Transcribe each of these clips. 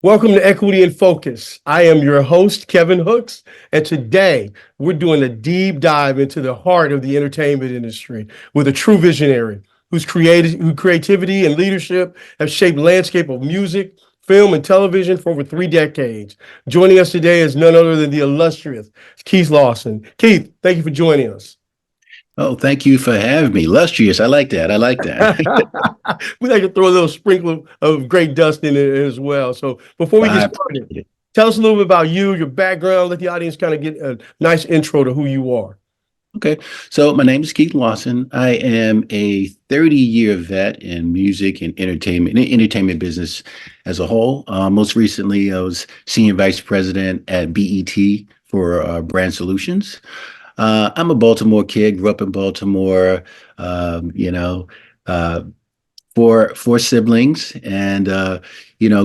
Welcome to Equity in Focus. I am your host, Kevin Hooks, and today we're doing a deep dive into the heart of the entertainment industry with a true visionary whose creativity and leadership have shaped the landscape of music, film, and television for over 3 decades. Joining us today is none other than the illustrious Keith Lawson. Keith, thank you for joining us. Oh, thank you for having me. Illustrious. I like that. I like that. We like to throw a little sprinkle of great dust in it as well. So before we Well, get I started, appreciate it. tell us a little bit about you, your background. Let the audience kind of get a nice intro to who you are. Okay. So my name is Keith Lawson. I am a 30-year vet in music and entertainment business as a whole. Most recently, I was senior vice president at BET for brand solutions. I'm a Baltimore kid, grew up in Baltimore. Um, you know, uh, four siblings, and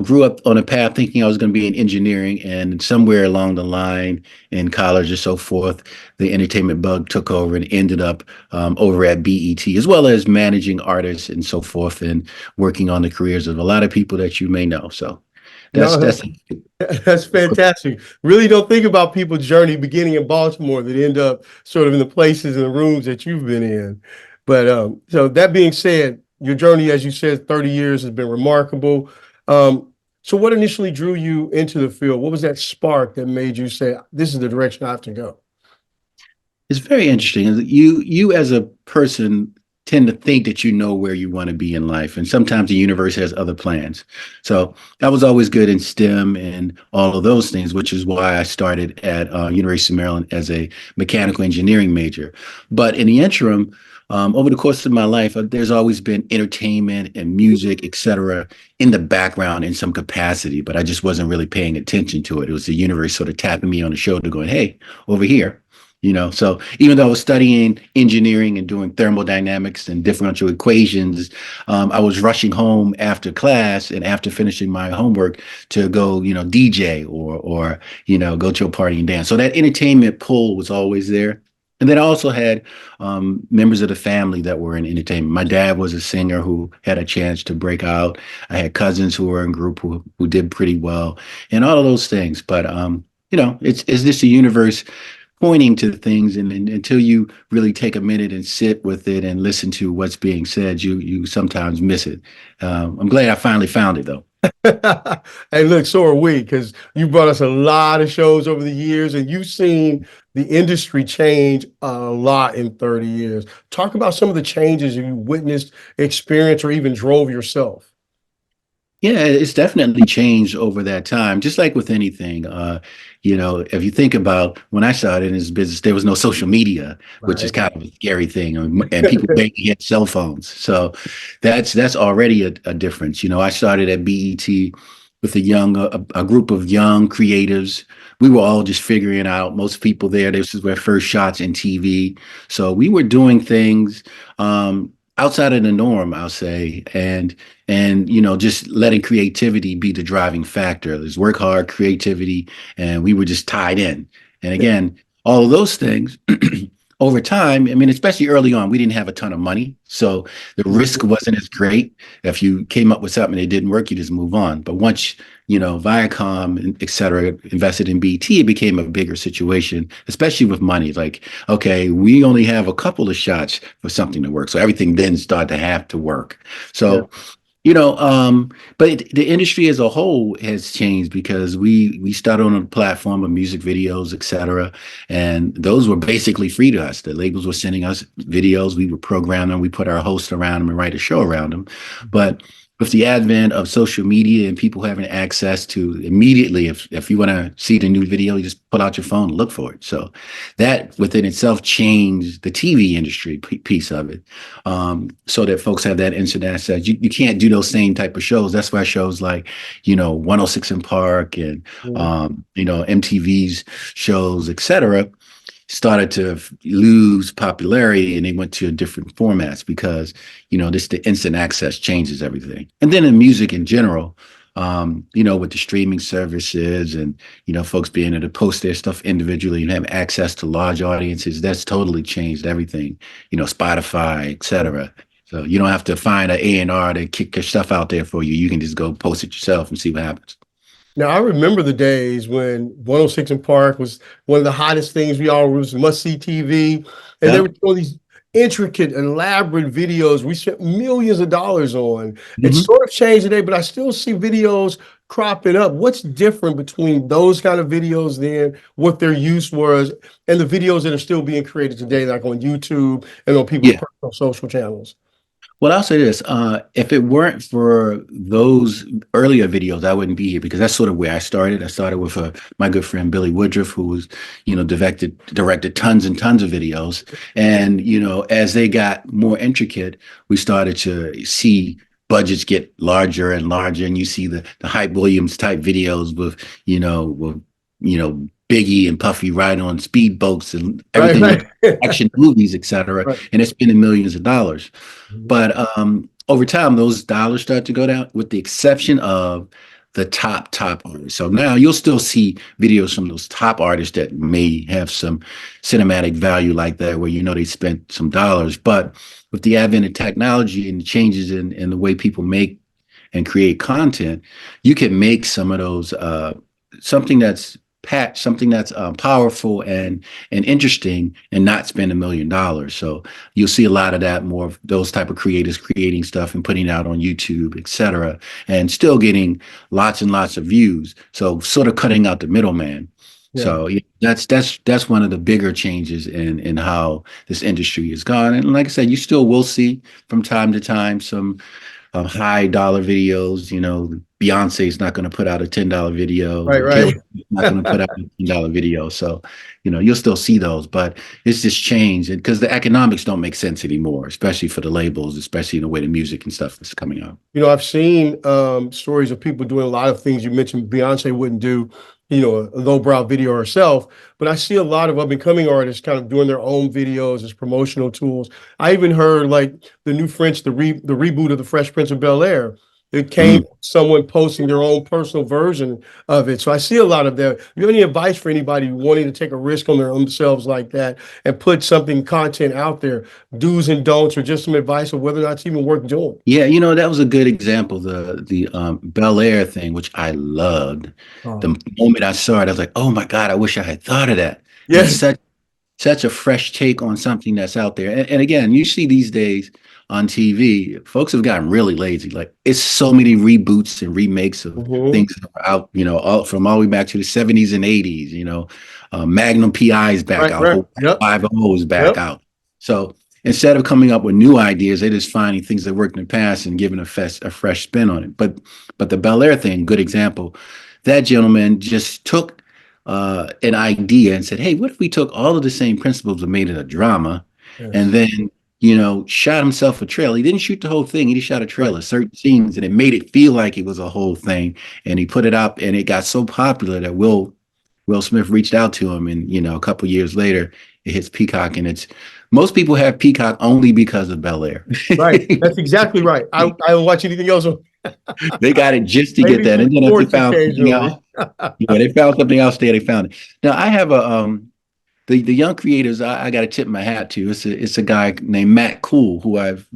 grew up on a path thinking I was going to be in engineering, and somewhere along the line in college or so forth, the entertainment bug took over and ended up over at BET, as well as managing artists and so forth, and working on the careers of a lot of people that you may know. So that's No, that's that's fantastic. Really don't think about people's journey beginning in Baltimore that end up sort of in the places and the rooms that you've been in. But so that being said, your journey, as you said, 30 years has been remarkable. So what initially drew you into the field? What was that spark that made you say, this is the direction I have to go? It's very interesting. You as a person tend to think that you know where you want to be in life, and sometimes the universe has other plans. So I was always good in STEM and all of those things, which is why I started at University of Maryland as a mechanical engineering major. But in the interim, over the course of my life, there's always been entertainment and music, etc., in the background in some capacity, but I just wasn't really paying attention to it. It was the universe sort of tapping me on the shoulder, going, "Hey, over here." So even though I was studying engineering and doing thermodynamics and differential equations, I was rushing home after class and after finishing my homework to go, DJ or go to a party and dance. So that entertainment pull was always there. And then I also had members of the family that were in entertainment. My dad was a singer who had a chance to break out. I had cousins who were in group who did pretty well, and all of those things. But it's just the universe pointing to things, and until you really take a minute and sit with it and listen to what's being said, you sometimes miss it. I'm glad I finally found it, though. Hey, look, so are we, because you brought us a lot of shows over the years and you've seen the industry change a lot in 30 years. Talk about some of the changes you witnessed, experienced, or even drove yourself. Yeah, it's definitely changed over that time, just like with anything. If you think about when I started in this business, there was no social media, which is Right. kind of a scary thing, and people barely had cell phones. So that's already a difference. I started at BET with a group of young creatives. We were all just figuring out. Most people there, this is their first shots in TV, so we were doing things outside of the norm, I'll say, and just letting creativity be the driving factor. There's work hard, creativity, and we were just tied in. And again, all of those things over time, I mean, especially early on, we didn't have a ton of money. So the risk wasn't as great. If you came up with something and it didn't work, you just move on. But once, Viacom, and et cetera, invested in BT, it became a bigger situation, especially with money. Like, okay, we only have a couple of shots for something to work. So everything then started to have to work. Yeah. So but the industry as a whole has changed because we started on a platform of music videos, et cetera, and those were basically free to us. The labels were sending us videos, we would program them, we put our host around them and write a show around them. But with the advent of social media and people having access to immediately, if you want to see the new video, you just pull out your phone and look for it. So that within itself changed the TV industry piece of it, so that folks have that instant access. You can't do those same type of shows. That's why shows like 106 in Park and Mhm. MTV's shows, etc., started to lose popularity, and they went to different formats because this the instant access changes everything. And then in music in general, with the streaming services and folks being able to post their stuff individually and have access to large audiences, that's totally changed everything. Spotify, etc. So you don't have to find an A&R to kick your stuff out there for you. You can just go post it yourself and see what happens. Now, I remember the days when 106 in Park was one of the hottest things. We all was must-see TV, and they were Yep. showing these intricate, elaborate videos we spent millions of dollars on. It's Mhm. sort of changed today, but I still see videos cropping up. What's different between those kind of videos then, what their use was, and the videos that are still being created today, like on YouTube and on people's Yeah. personal social channels? Well, I'll say this: if it weren't for those earlier videos, I wouldn't be here because that's sort of where I started. I started with my good friend Billy Woodruff, who was, directed tons and tons of videos, and as they got more intricate, we started to see budgets get larger and larger, and you see the Hype Williams type videos with Biggie and Puffy riding on speedboats and Right, everything looked right, action movies, etc. right. And it's spending millions of dollars. Mhm. But over time, those dollars start to go down, with the exception of the top artists. So now you'll still see videos from those top artists that may have some cinematic value like that, where they spent some dollars. But with the advent of technology and the changes in the way people make and create content, you can make some of those something that's something that's powerful and interesting, and not spend $1 million. So you'll see a lot of that, more of those type of creators creating stuff and putting it out on YouTube, etc., and still getting lots and lots of views. So sort of cutting out the middleman. Yeah. So yeah, that's one of the bigger changes in how this industry has gone. And like I said, you still will see from time to time some high dollar videos. Beyonce is not going to put out a $10 video. Right, Taylor right. is not going to put out a $10 video. So, you'll still see those, but it's just changed because the economics don't make sense anymore, especially for the labels, especially in the way the music and stuff is coming out. I've seen stories of people doing a lot of things you mentioned Beyonce wouldn't do, a lowbrow video herself, but I see a lot of up and coming artists kind of doing their own videos as promotional tools. I even heard like the new French, the reboot of the Fresh Prince of Bel-Air. It came Mm. from someone posting their own personal version of it. So I see a lot of that. Do you have any advice for anybody wanting to take a risk on their own selves like that and put something content out there, do's and don'ts, or just some advice of whether or not it's even worth doing? Yeah, that was a good example. The Bel Air thing, which I loved. Oh, The moment I saw it, I was like, "Oh my God, I wish I had thought of that." And it's yeah. such a fresh take on something that's out there. And again, you see these days on TV, folks have gotten really lazy. Like, it's so many reboots and remakes of Hmm. things that are out, all the way back to the 70s and 80s. Magnum PI is back Right, out, right. Hawaii Yep. 5 is back Yep. out. So instead of coming up with new ideas, they're just finding things that worked in the past and giving a fresh spin on it. But the Bel Air thing, good example. That gentleman just took an idea and said, "Hey, what if we took all of the same principles and made it a drama, and Yes. then shot himself a trailer? He didn't shoot the whole thing; he just shot a Right. trailer, certain scenes, and it made it feel like it was a whole thing. And he put it up, and it got so popular that Will Smith reached out to him, and a couple years later, it hits Peacock, and it's most people have Peacock only because of Bel Air. Right. That's exactly right. I don't watch anything else. They got it just to get Maybe that, some and then if they sports found something occasionally. else, they found something else there. They found it. Now I have a the young creators I got to tip my hat to. It's a guy named Matt Cool, who I've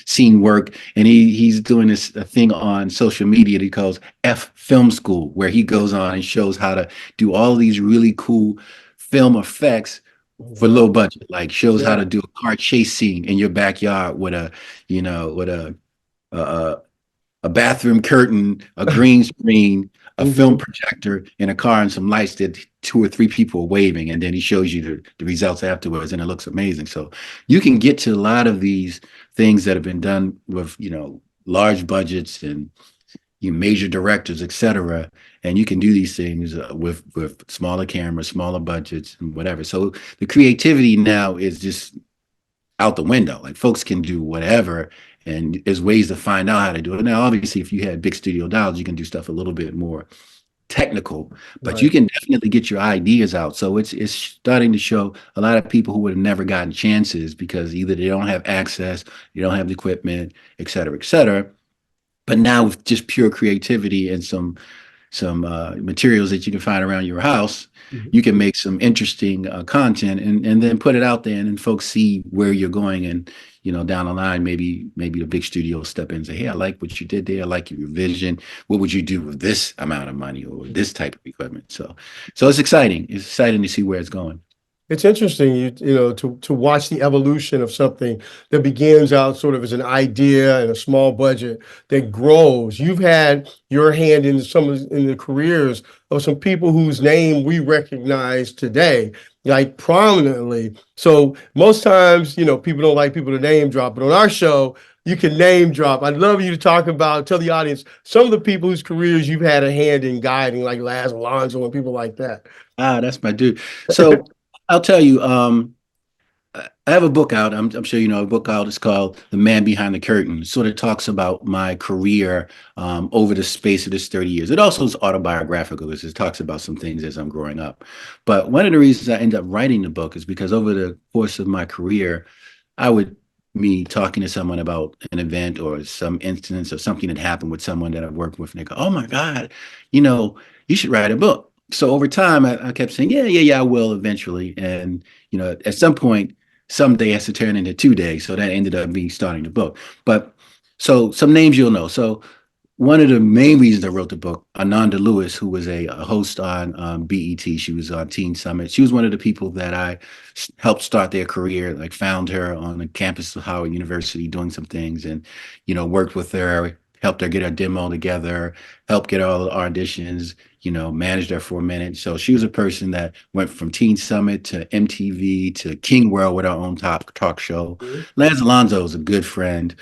seen work, and he's doing this a thing on social media that he calls F Film School, where he goes on and shows how to do all of these really cool film effects for Wow. low budget. Like, shows how Yeah. to do a car chase scene in your backyard with a a bathroom curtain, a green screen, a film Hmm. projector, and a car and some lights that two or three people are waving, and then he shows you the results afterwards, and it looks amazing. So you can get to a lot of these things that have been done with large budgets and major directors, etc. And you can do these things with smaller cameras, smaller budgets, and whatever. So the creativity now is just out the window. Like, folks can do whatever, and there's ways to find out how to do it. Now, obviously, if you had big studio dollars, you can do stuff a little bit more technical, but you Right. can definitely get your ideas out. So it's starting to show a lot of people who would have never gotten chances because either they don't have access, they don't have the equipment, et cetera, et cetera. But now with just pure creativity and some some materials that you can find around your house, Mhm. you can make some interesting content and then put it out there, and then folks see where you're going, and down the line, maybe the big studio will step in and say, hey, I like what you did there, I like your vision. What would you do with this amount of money or this type of equipment? So it's exciting to see where it's going. It's interesting, to watch the evolution of something that begins out sort of as an idea and a small budget that grows. You've had your hand in in the careers of some people whose name we recognize today, like prominently. So most times, people don't like people to name drop, but on our show, you can name drop. I'd love you to tell the audience some of the people whose careers you've had a hand in guiding, like Laz Alonso and people like that. Ah, that's my dude. So I'll tell you, I have a book out. I'm sure you know a book out. It's called The Man Behind the Curtain. It sort of talks about my career over the space of this 30 years. It also is autobiographical because it talks about some things as I'm growing up. But one of the reasons I ended up writing the book is because over the course of my career, I would me talking to someone about an event or some instance or something that happened with someone that I've worked with, and they go, "Oh my God, you know, you should write a book." So over time, I kept saying, "Yeah, yeah, yeah, I will eventually." And at some point, someday has to turn into 2 days. So that ended up me starting the book. But so some names you'll know. So one of the main reasons I wrote the book, Ananda Lewis, who was a host on BET, she was on Teen Summit. She was one of the people that I helped start their career. Like found her on the campus of Howard University doing some things, and worked with her, helped her get her demo together, helped get all the auditions. Managed her for a minute. So she was a person that went from Teen Summit to MTV to King World with our own top talk show. Lance Alonso is a good friend.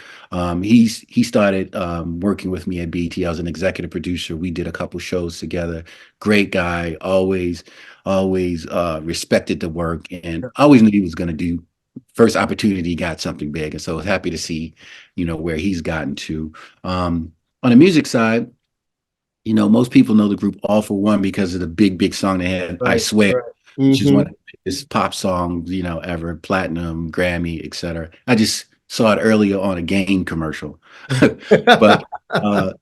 He started working with me at BET. I was an executive producer. We did a couple shows together. Great guy, always respected the work, and always knew he was going to do. First opportunity, he got something big, and so I was happy to see, where he's gotten to. On the music side, most people know the group All for One because of the big song they had, I Right, Swear, right. which is one Hmm. of the biggest pop songs, ever, platinum, Grammy, etc. I just saw it earlier on a game commercial. But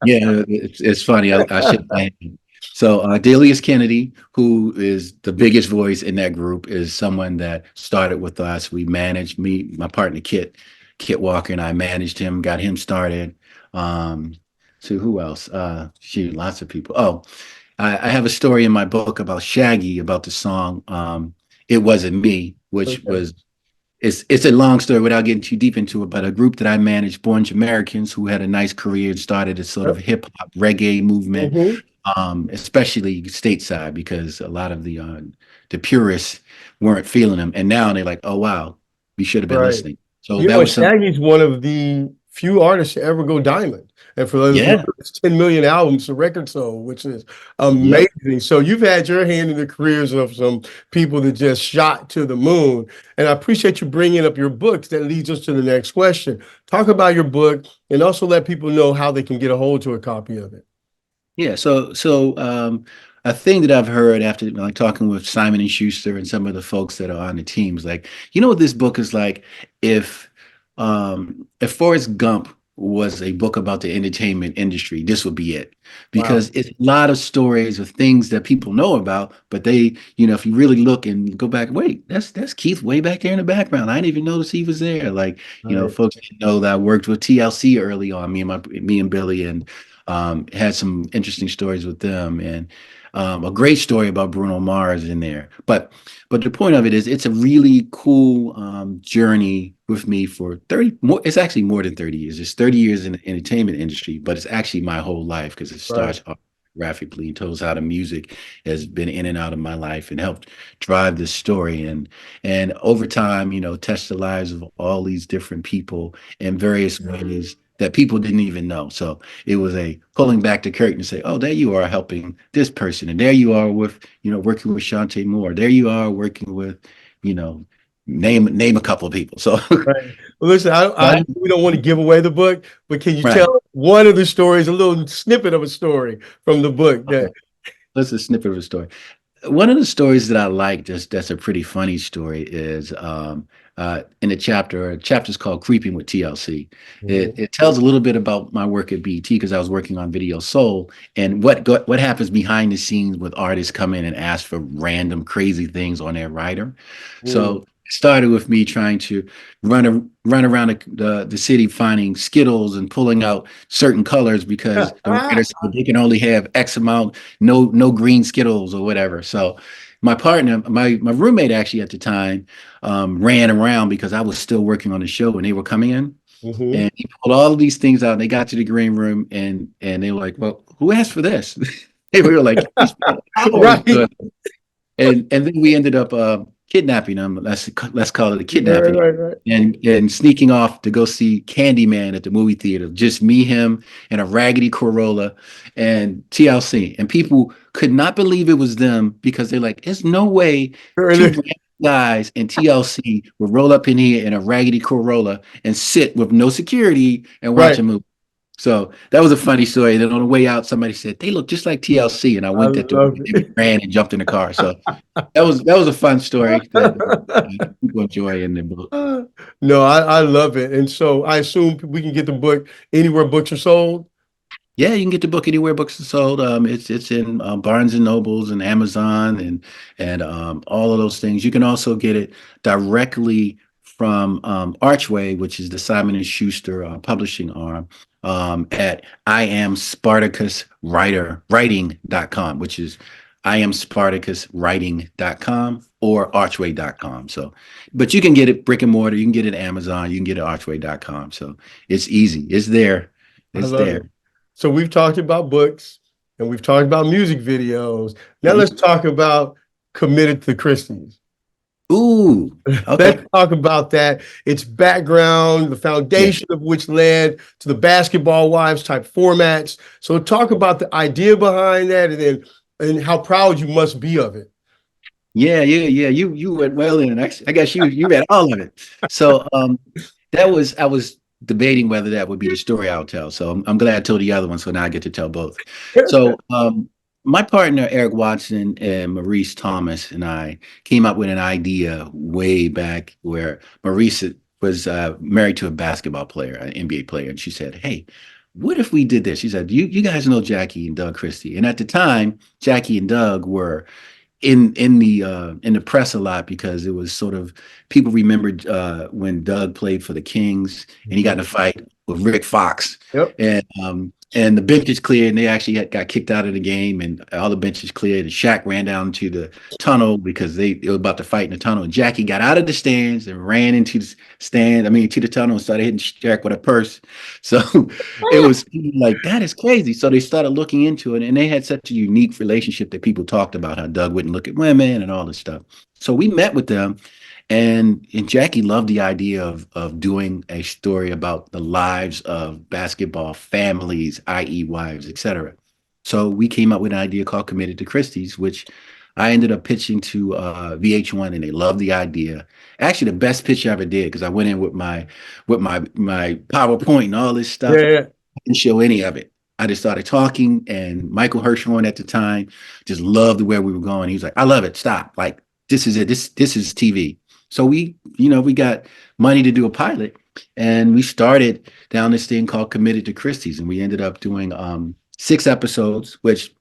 yeah, it's funny. I should so Delius Kennedy, who is the biggest voice in that group, is someone that started with us. We managed my partner Kit Walker, and I managed him, got him started. Um, so who else? Shoot, lots of people. Oh, I have a story in my book about Shaggy about the song "It Wasn't Me," which Okay. was it's a long story without getting too deep into it, but a group that I managed, Born Americans, who had a nice career and started a sort of Yep. hip hop reggae movement, Hmm. especially stateside, because a lot of the purists weren't feeling them, and now they're like, oh wow, we should have been Right. listening. So that was some, Shaggy's one of the few artists to ever go diamond. And for those, yeah, it's 10 million albums, a record sold, which is yep. amazing. So you've had your hand in the careers of some people that just shot to the moon. And I appreciate you bringing up your books. That leads us to the next question. Talk about your book and also let people know how they can get a hold to a copy of it. Yeah, so a thing that I've heard after like talking with Simon and Schuster and some of the folks that are on the teams, like, what this book is like if if Forrest Gump was a book about the entertainment industry, this would be it. Wow. Because it's a lot of stories of things that people know about, but they, if you really look and go back, wait, that's Keith way back there in the background. I didn't even notice he was there. Like, Right. folks didn't know that I worked with TLC early on, me and Billy, and had some interesting stories with them, and a great story about Bruno Mars in there. But the point of it is, it's a really cool journey with me for 30 more. It's actually more than 30 years. It's 30 years in the entertainment industry, but it's actually my whole life because it Right. starts off graphically and tells how the music has been in and out of my life and helped drive this story, and over time, touch the lives of all these different people in various ways that people didn't even know. So it was a pulling back the curtain to say, oh, there you are helping this person, and there you are with working with Shantae Moore. There you are working with you know name a couple of people. So Right. Well, listen, we don't want to give away the book, but can you right. tell one of the stories, a little snippet of a story from the book Okay. that, That's a snippet of a story. One of the stories that I like, just that's a pretty funny story, is in a chapter. A chapter's called "Creeping with TLC." Mhm. It tells a little bit about my work at BET because I was working on Video Soul and what happens behind the scenes with artists come in and ask for random crazy things on their writer. Mm. So it started with me trying to run around the city finding Skittles and pulling out certain colors because the writer said they can only have X amount, no green Skittles or whatever. So my partner, my roommate actually at the time ran around because I was still working on the show when they were coming in. Mhm. And he pulled all of these things out and they got to the green room and they were like, well, who asked for this? They were like, "You spent hours Right. doing it." And then we ended up kidnapping them. Let's call it a Right, kidnapping, right, right. and sneaking off to go see Candyman at the movie theater. Just me, him, and a raggedy Corolla, and TLC. And people could not believe it was them because they're like, "There's no way two Really? random guys in TLC would roll up in here in a raggedy Corolla and sit with no security and watch Right. a movie." So that was a funny story. Then on the way out, somebody said they look just like TLC, and I I winked at them. love And they it. ran and jumped in the car. So that was a fun story that people enjoy in the book. No, I love it. And so I assume we can get the book anywhere books are sold. Yeah, you can get the book anywhere books are sold. It's in Barnes and Nobles and Amazon and all of those things. You can also get it directly from Archway, which is the Simon and Schuster publishing arm, at I am Spartacus writing.com, which is I am Spartacus writing.com or archway.com. So, but you can get it brick and mortar. You can get it Amazon. You can get it archway.com. So it's easy. It's there. I It's love it. there. So we've talked about books and we've talked about music videos. Now let's Mhm. talk about Committed to Christie's. Ooh, okay. Let's talk about that. Its background, the Yeah. foundation of which led to the basketball wives type formats. So talk about the idea behind that and how proud you must be of it. Yeah. You went well in. I guess you read all of it. So that was I was debating whether that would be the story I'll tell. So I'm glad I told the other one. So now I get to tell both. So my partner Eric Watson and Maurice Thomas and I came up with an idea way back where Maurice was married to a basketball player, an NBA player, and she said, "Hey, what if we did this?" She said, "You guys know Jackie and Doug Christie, and at the time, Jackie and Doug were." In the press a lot because it was sort of people remembered when Doug played for the Kings and he got in a fight with Rick Fox Yep. and the benches cleared and they actually got kicked out of the game and all the benches cleared and Shaq ran down to the tunnel because they were about to fight in the tunnel and Jackie got out of the stands and ran into the to the tunnel and started hitting Shaq with a purse. So it was like that is crazy. So they started looking into it, and they had such a unique relationship that people talked about how Doug wouldn't look at women and all this stuff. So we met with them, and Jackie loved the idea of doing a story about the lives of basketball families, i.e., wives, etc. So we came up with an idea called Committed to Christie's, which I ended up pitching to VH1, and they loved the idea. Actually, the best pitch I ever did because I went in with my PowerPoint and all this stuff. Yeah. I didn't show any of it. I just started talking, and Michael Hirschhorn at the time just loved where we were going. He was like, "I love it. Stop! Like this is it. This is TV." So we got money to do a pilot, and we started down this thing called Committed to Christie's, and we ended up doing 6 episodes, which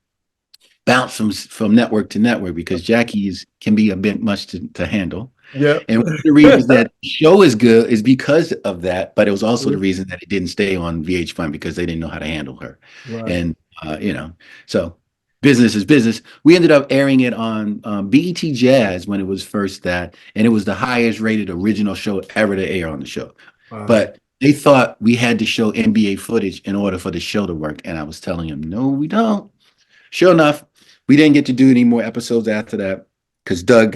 bounced from network to network because Jackie's can be a bit much to handle. Yep. And one of the reasons that the show is good is because of that, but it was also the reason that it didn't stay on VH1 because they didn't know how to handle her. Right. And so business is business. We ended up airing it on BET Jazz when it was first that, and it was the highest rated original show ever to air on the show. Wow. But they thought we had to show NBA footage in order for the show to work, and I was telling them, no, we don't. Sure enough, we didn't get to do any more episodes after that because Doug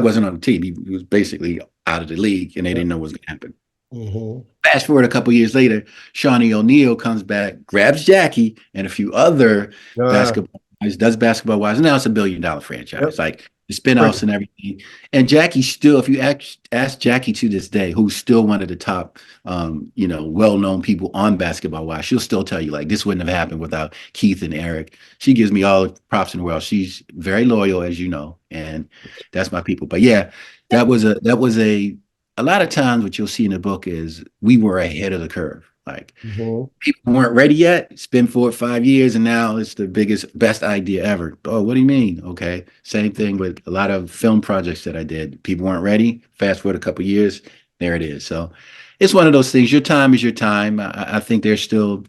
wasn't on the team. He was basically out of the league, and they didn't know what was going to happen. Mhm. Fast forward a couple years later, Shawnee O'Neal comes back, grabs Jackie and a few other basketball guys, does basketball wise. Now it's $1 billion franchise, Yep. like the spinoffs and everything. And Jackie still, if you ask Jackie to this day, who's still one of the top, well-known people on basketball wise, she'll still tell you like this wouldn't have happened without Keith and Eric. She gives me all the props in the world. She's very loyal, as you know, and that's my people. But yeah, That was a lot of times what you'll see in the book is we were ahead of the curve. Like Mhm. people weren't ready yet. It's been 4 or 5 years, and now it's the best idea ever. Oh, what do you mean? Okay. Same thing with a lot of film projects that I did. People weren't ready. Fast forward a couple years, there it is. So it's one of those things. Your time is your time. I think there's still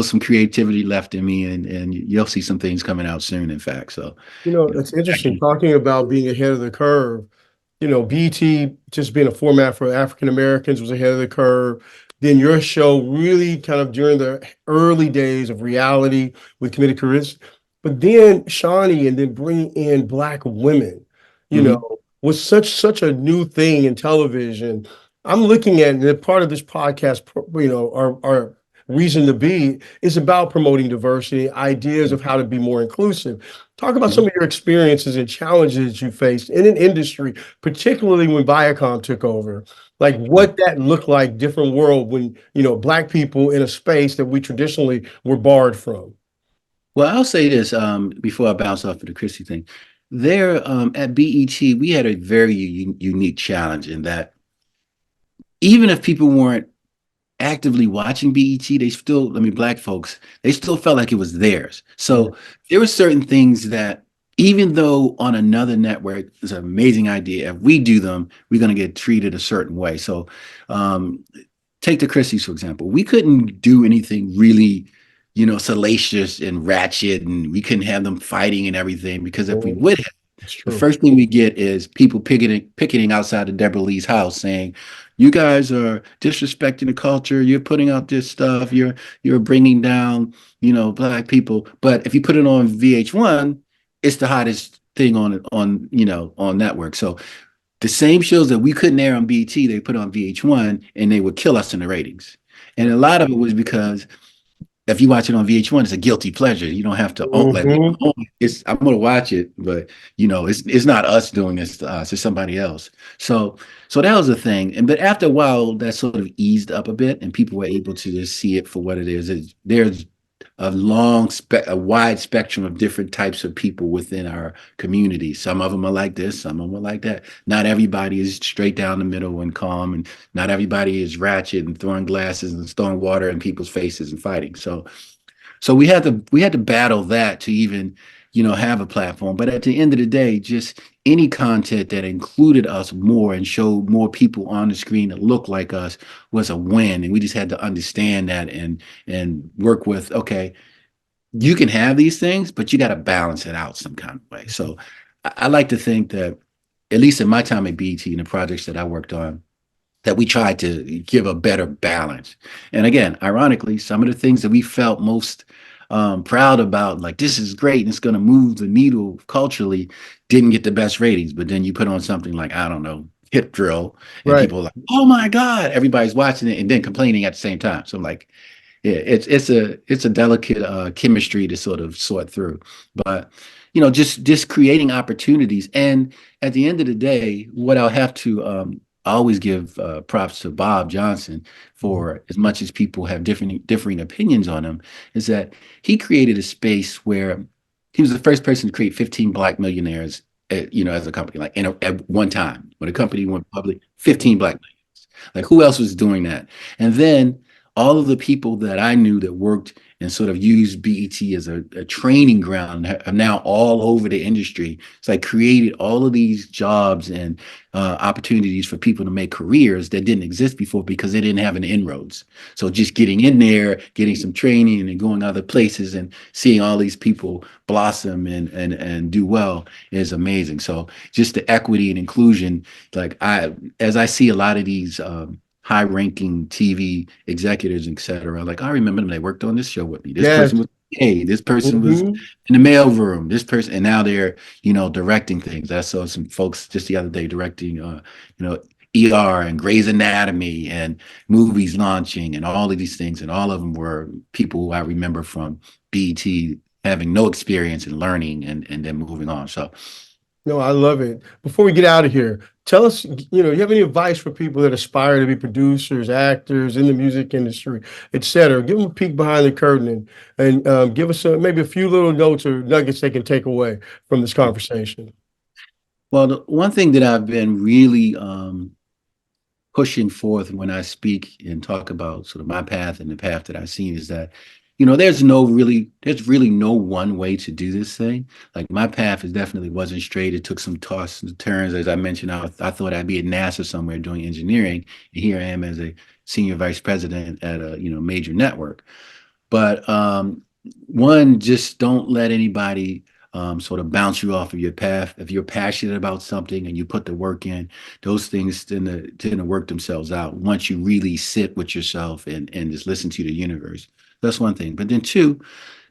some creativity left in me, and you'll see some things coming out soon. In fact, so It's I interesting can. talking about being ahead of the curve. BT just being a format for African Americans was ahead of the curve. Then your show really kind of during the early days of reality with Committed Careers, but then Shawnee and then bringing in Black women, you Mhm. know, was such a new thing in television. I'm looking at and part of this podcast, our reason to be is about promoting diversity, ideas of how to be more inclusive. Talk about some Mhm. of your experiences and challenges you faced in an industry, particularly when Viacom took over. Like what that looked like, different world when, Black people in a space that we traditionally were barred from. Well, I'll say this before I bounce off of the Christie thing. There at BET, we had a very unique challenge in that even if people weren't actively watching BET, they still, I mean, Black folks, they still felt like it was theirs. Yeah. So there were certain things that, even though on another network is an amazing idea, if we do them, we're going to get treated a certain way. So um, take the Christies, for example. We couldn't do anything really, salacious and ratchet, and we couldn't have them fighting and everything because if we Mhm. would have, It's the true. first thing we get is people picketing outside of Deborah Lee's house saying, "You guys are disrespecting the culture. You're putting out this stuff. You're bringing down, Black people." But if you put it on VH1, it's the hottest thing on network. So the same shows that we couldn't air on BT, they put on VH1, and they would kill us in the ratings. And Yeah. a lot of it was because if you watch it on VH1, it's a guilty pleasure. You don't have to own like we Hmm. own it. I'm gonna watch it, but it's not us doing this to us, it's somebody else. So that was the thing. And but after a while, that sort of eased up a bit, and people were able to just see it for what it is. There's a wide spectrum of different types of people within our community. Some of them are like this, some of them are like that. Not everybody is straight down the middle and calm, and not everybody is ratchet and throwing glasses and throwing water in people's faces and fighting. So we had to battle that to even have a platform. But at the end of the day, just any content that included us more and showed more people on the screen that looked like us was a win. And we just had to understand that and work with, okay, you can have these things, but you got to balance it out some kind of way. So I like to think that, at least in my time at BT and the projects that I worked on, that we tried to give a better balance. And again, ironically, some of the things that we felt most proud about, like this is great and it's going to move the needle culturally, didn't get the best ratings. But then you put on something like, I don't know, Hip Drill, and Right. people are like, oh my God, everybody's watching it and then complaining at the same time. So I'm like, yeah, it's a delicate chemistry to sort through. But just creating opportunities. And at the end of the day, what I'll have to I always give props to Bob Johnson Mhm. for, as much as people have differing opinions on him, is that he created a space where he was the first person to create 15 Black millionaires, as a company, like at one time when the company went public, 15 Black millionaires. Like who else was doing that? And then all of the people that I knew that worked and sort of used BET as a training ground are now all over the industry. So I created all of these jobs and opportunities for people to make careers that didn't exist before because they didn't have an inroads. So just getting in there, getting some training, and going other places and seeing all these people blossom and do well is amazing. So just the equity and inclusion, like as I see a lot of these high-ranking TV executives, etc. Like I remember them; they worked on this show with me. This Yes. person was hey, this person was Hmm. in the mailroom. This person, and now they're directing things. I saw some folks just the other day directing, ER and Grey's Anatomy and movies launching and all of these things, and all of them were people who I remember from BET having no experience in learning and then moving on. So No, I love it. Before we get out of here, tell us, you have any advice for people that aspire to be producers, actors in the music industry, et cetera? Give them a peek behind the curtain and give us maybe a few little notes or nuggets they can take away from this conversation. Well, the one thing that I've been really pushing forth when I speak and talk about sort of my path and the path that I've seen is that, there's really no one way to do this thing. Like my path is definitely wasn't straight. It took some toss and turns. As I mentioned, I thought I'd be at NASA somewhere doing engineering. And here I am as a senior vice president at a, major network. But one, just don't let anybody sort of bounce you off of your path. If you're passionate about something and you put the work in, those things tend to work themselves out once you really sit with yourself and just listen to the universe. That's one thing. But then two,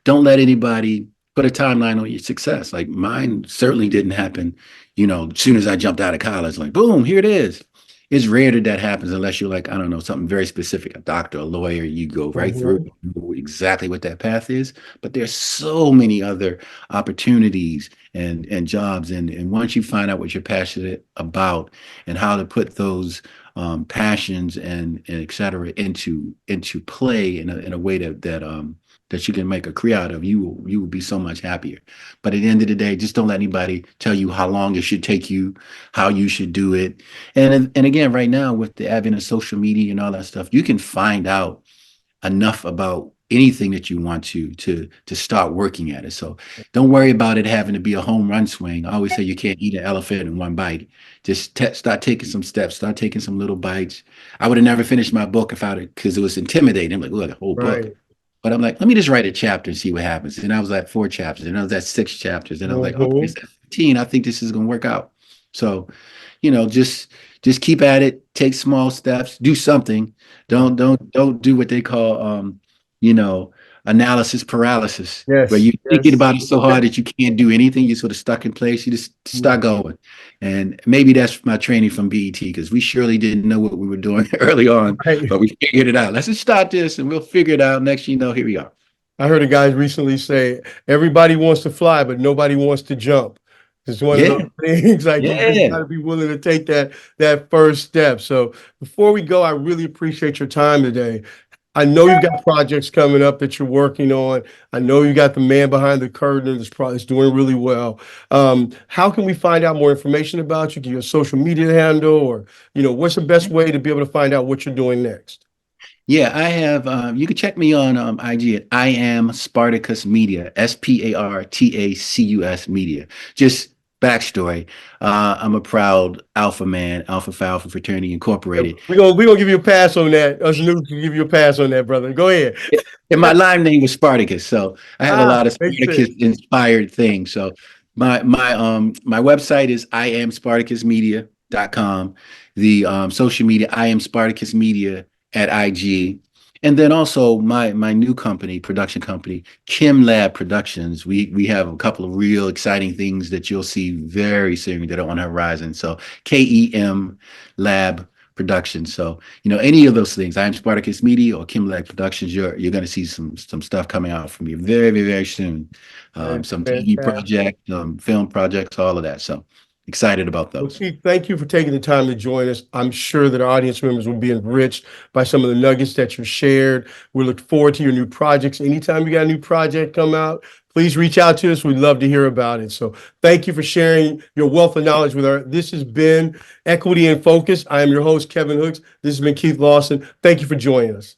don't let anybody put a timeline on your success. Like mine certainly didn't happen, as soon as I jumped out of college, like boom, here it is. It's rare that that happens unless you're like, I don't know, something very specific, a doctor, a lawyer, you go right through Mhm. exactly what that path is. But there's so many other opportunities and jobs. And once you find out what you're passionate about and how to put those passions and et cetera into play in a way that you can make a career out of, you will be so much happier. But at the end of the day, just don't let anybody tell you how long it should take you, how you should do it. And again, right now with the advent of social media and all that stuff, you can find out enough about anything that you want to start working at it. So don't worry about it having to be a home run swing. I always say you can't eat an elephant in one bite. Just start taking some steps, start taking some little bites. I would have never finished my book if I because it was intimidating. I'm like, look, a whole book. Right. But I'm like, let me just write a chapter and see what happens. And I was at 4 chapters, and I was at 6 chapters, and I was like, okay, Mhm. it's at 15. I think this is gonna work out. So, just keep at it, take small steps, do something. Don't do what they call you know, analysis paralysis, where Yes. you're thinking Yes. about it so hard that you can't do anything. You're sort of stuck in place. You just start going. And maybe that's my training from BET, because we surely didn't know what we were doing early on, Right. but we figured it out. Let's just start this and we'll figure it out. Next, here we are. I heard a guy recently say, everybody wants to fly, but nobody wants to jump. It's one of those Yeah, things like you just got yeah. to be willing to take that first step. So before we go, I really appreciate your time today. I know you've got projects coming up that you're working on. I know you got the man behind the curtain that's probably doing really well. How can we find out more information about you? Give you a social media handle, or what's the best way to be able to find out what you're doing next? Yeah, I have. You can check me on IG at I am Spartacus Media, Spartacus Media. Just backstory. I'm a proud Alpha man, Alpha Phi Alpha Fraternity Yeah, Incorporated. we gonna give you a pass on that. Us new can give you a pass on that, brother. Go ahead. And my live name was Spartacus, so I have a Ah, lot of makes sense. Spartacus inspired things. So my website is iamspartacusmedia.com. The social media, I am Spartacus Media at IG. And then also my new company, production company, Kim Lab Productions. We have a couple of real exciting things that you'll see very soon that are on the horizon. So KEM Lab Productions. So any of those things, I am Spartacus Media or Kim Lab Productions, you're going to see some stuff coming out from me very, very, very soon. That's Some TV fantastic. projects, film projects, all of that. So excited about Well, those. Keith, thank you for taking the time to join us. I'm sure that our audience members will be enriched by some of the nuggets that you shared. We look forward to your new projects. Anytime you got a new project come out, please reach out to us. We'd love to hear about it. So thank you for sharing your wealth of knowledge with our. This has been Equity in Focus. I am your host, Kevin Hooks. This has been Keith Lawson. Thank you for joining us.